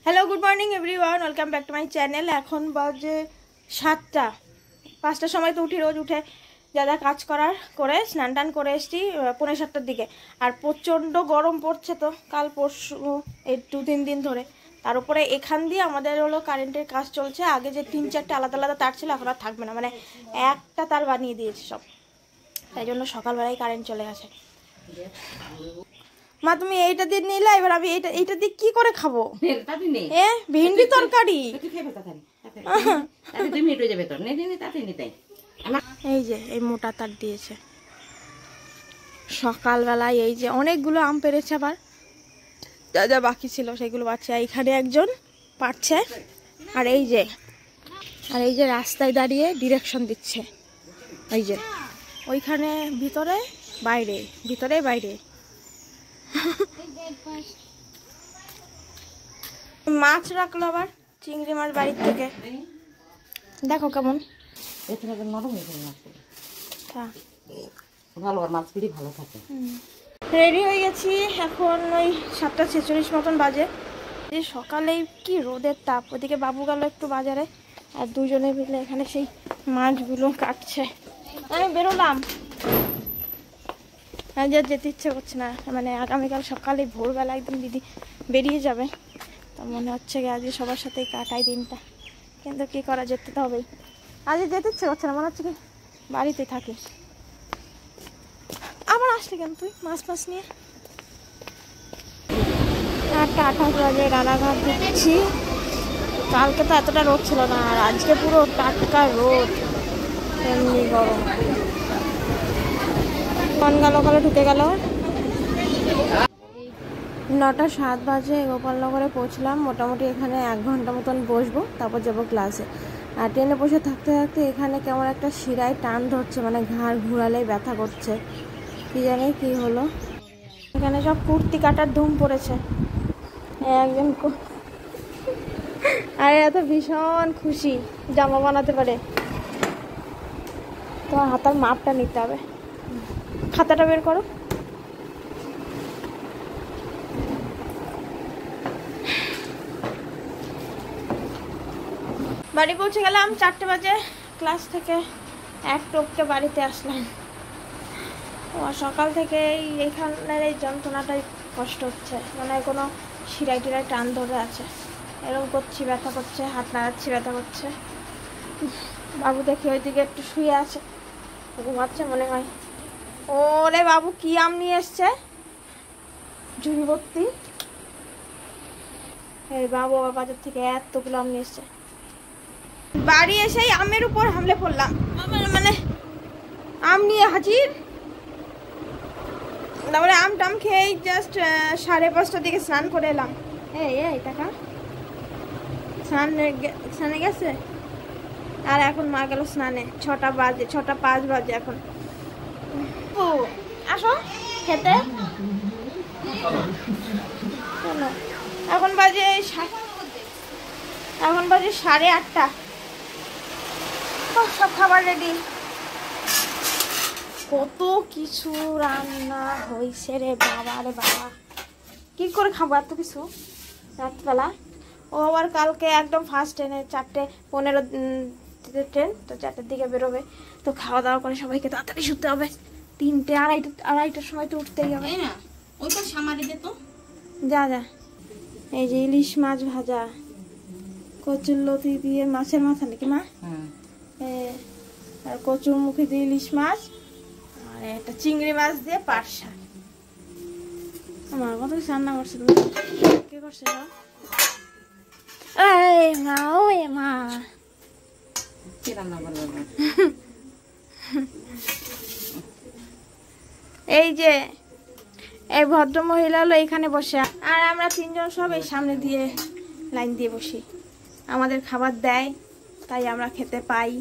Hello good morning everyone welcome back to my channel. এখন বাজে 7টা 5টার সময় তো উঠি, রোজ উঠে যা যা কাজ করার করে স্নান টান করে এসেছি 6:45টার দিকে। আর প্রচণ্ড গরম পড়ছে, তো কাল পরশু এই 2-3 দিন ধরে। তার উপরে এখান দিয়ে আমাদের হলো কারেন্টের কাজ চলছে। আগে যে 3-4টা আলাদা আলাদা তার ছিল, এখন আর থাকবে না, মানে একটা তার বানিয়ে দিয়েছে সব। তাই জন্য সকালবেলায় কারেন্ট চলে গেছে। মা তুমি এইটা দিয়ে নিলে, এবার আমি এইটা দিয়ে কি করে খাবো? ভিন্ডি তরকারি। এই যে এই মোটা তার দিয়েছে সকালবেলায়। এই যে অনেকগুলো আম পেরেছে, আবার যা যা বাকি ছিল সেগুলো পাচ্ছে। এইখানে একজন পাচ্ছে, আর এই যে রাস্তায় দাঁড়িয়ে ডিরেকশন দিচ্ছে। এই যে ওইখানে ভিতরে বাইরে, ভিতরে বাইরে। মাছ রাখলো আবার, চিংড়ি মাছ বাড়ির থেকে। দেখো কেমন রেডি হয়ে গেছি। এখন ওই 7:46 মতন বাজে। সকালেই কি রোদের তাপ। ওদিকে বাবু গেল একটু বাজারে, আর দুজনে মিলে এখানে সেই মাছগুলো কাটছে। আমি বেরোলাম, আজ আর যেতে ইচ্ছে করছে না। মানে আগামীকাল সকালে ভোরবেলা একদম দিদি বেরিয়ে যাবে, তো মনে হচ্ছে আজকে সবার সাথেই কাটাই দিনটা। কিন্তু কি করা, যেতে তো হবেই। আজ যেতে ইচ্ছে করছে না, মনে হচ্ছে কি বাড়িতে থাকি। আবার আসলে কেন তুই মাছ নিয়ে? 8:28 বাজে, রানাঘাট দিচ্ছি। কালকে তো এতটা রোদ ছিল না, আর আজকে পুরো টাটকা রোদ, এমনি গরম। কোন গেল ঢুকে গেল। 9:07 বাজে গোপালনগরে পৌঁছলাম। মোটামুটি এখানে 1 ঘন্টা মতন বসবো, তারপর যাবো ক্লাসে। আর ট্রেনে বসে থাকতে থাকতে এখানে কেমন একটা শিরায় টান ধরছে, মানে ঘাড় ঘুরালেই ব্যথা করছে। কি জানি কি হলো। এখানে সব কুর্তি কাটার ধুম পড়েছে। একজন আর এত ভীষণ খুশি জামা বানাতে পারে। তোমার হাতার মাপটা নিতে হবে। খাতাটা বের করো। বাড়ি পৌঁছে গেলাম 4টে বাজে। ক্লাস থেকে এক টপকে বাড়িতে আসলাম। সকাল থেকে এইখানের এই যন্ত্রণাটাই কষ্ট হচ্ছে, মানে কোনো শিরাই টিরাই টান ধরে আছে। এরকম করছি, ব্যথা করছে, হাত নাড়াচ্ছি, ব্যথা করছে। বাবু দেখি ওইদিকে একটু শুয়ে আছে, ঘুমাচ্ছে মনে হয়। ওরে বাবু কি আম নিয়ে এসছে, ঝুড়ি ভর্তি। এই বাবু আবার বাজার থেকে এতগুলো আম নিয়ে এসছে। বাড়ি এসেই আমের উপর হামলে পড়লাম, মানে আম নিয়ে হাজির। তারপরে আম টাম খেয়ে জাস্ট 5:30টার দিকে স্নান করে এলাম। এই টাকা স্নানে গেছে, আর এখন মা গেল স্নানে। 6:05 বাজে এখন। ও আসো খেতে। এখন বাজে 8:30। সব খাবার রেডি। কত কিছু রান্না হয়েছে রে বাবা, রে বাবা কি করে খাবো এত কিছু রাতবেলা। ও আবার কালকে একদম ফার্স্ট ট্রেনে 4:15 ট্রেন, তো 4টার দিকে বেরোবে। তো খাওয়া দাওয়া করে সবাইকে তাড়াতাড়ি শুতে হবে। 3টে আড়াইটার সময় তো উঠতেই হবে। ওইটা সামারি দে তো। যা এই যে ইলিশ মাছ ভাজা, কচুরলতি দিয়ে মাছের মাথা নাকি মা, আর কচুর মুখি দিয়ে ইলিশ মাছ, আর একটা চিংড়ি মাছ দিয়ে পাট শাক। মা কত কিছু রান্না করছে। তুমি কে করছে? মা এই যে এই ভদ্র মহিলা হলো এইখানে বসে, আর আমরা 3জন সব এই সামনে দিয়ে লাইন দিয়ে বসি। আমাদের খাবার দেয়, তাই আমরা খেতে পাই।